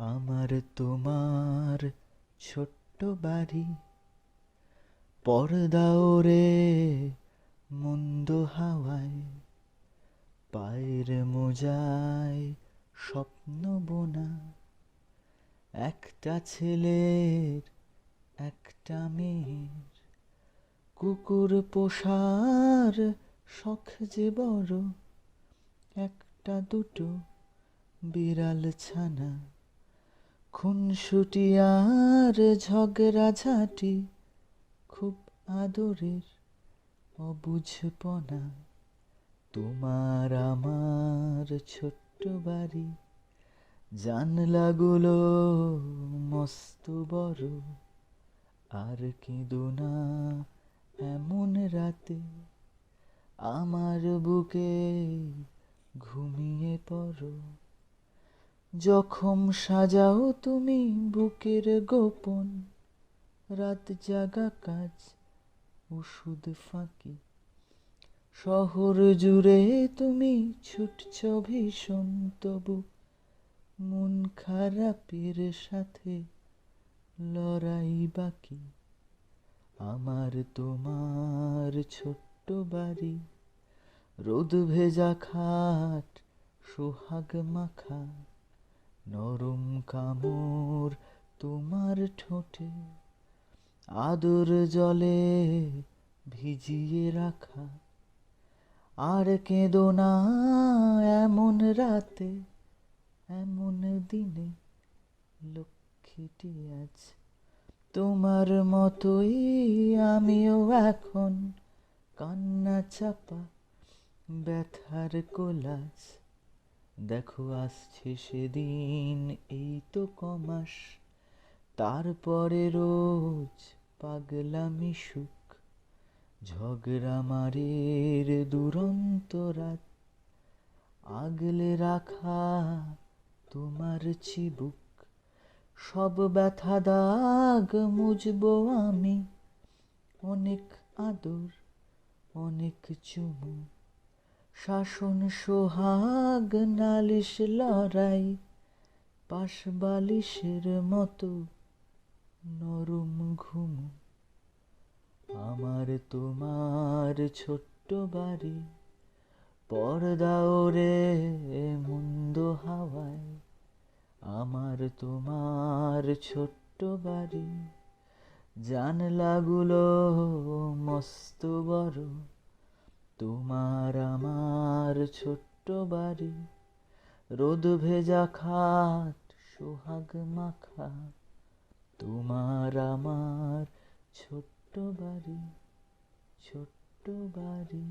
আমার তোমার ছোট্ট বাড়ি, পর্দা ওরে মন্দ হাওয়ায়, পায়ের মোজায় স্বপ্ন বোনা, একটা ছেলের একটা মেয়ের, কুকুর পোষার শখ যে বড়, একটা দুটো বিড়াল ছানা, খুনসুটি আর ঝগড়াঝাটি, খুব আদরের অবুঝপনা। তোমার আমার ছোট্ট বাড়ি, জানলাগুলো মস্ত বড়, আর কেঁদো না এমন রাতে, আমার বুকে ঘুমিয়ে পড়ো। জখম সাজাও তুমি বুকের গোপন, রাত জাগা কাজ ওষুধ ফাঁকি, শহর জুড়ে তুমি ছুটছ ভীষণ, তবু মন খারাপের সাথে লড়াই বাকি। আমার তোমার ছোট্ট বাড়ি, রোদ ভেজা খাট, সোহাগ মাখা, নরম কামড় তোমার ঠোঁটে, আদর জলে ভিজিয়ে রাখা। আর কেঁদো না এমন রাতে, এমন দিনে, লক্ষ্মীটি আজ তোমার মতোই আমিও এখন, কান্না চাপা ব্যথার কোলাজ। দেখো আসছে সেদিন, এই তো কমাস, তারপরে রোজ পাগলামি সুখ, ঝগড়া মারের দুরন্ত রাত, আগলে রাখা তোমার চিবুক, সব ব্যথা দাগ মুছবো আমি, অনেক আদর অনেক চুমু, শাসন সোহাগ নালিশ লড়াই, পাশ বালিশের মতো নরম ঘুমু। আমার তোমার ছোট্ট বাড়ি, পর্দা ওরে মন্দ হাওয়ায়, আমার তোমার ছোট্ট বাড়ি, জানলাগুলো মস্ত বড়, তোমার আমার ছোট্ট বাড়ি, রোদ ভেজা খাট সোহাগ মাখা, তোমার আমার ছোট্ট বাড়ি, ছোট্ট বাড়ি।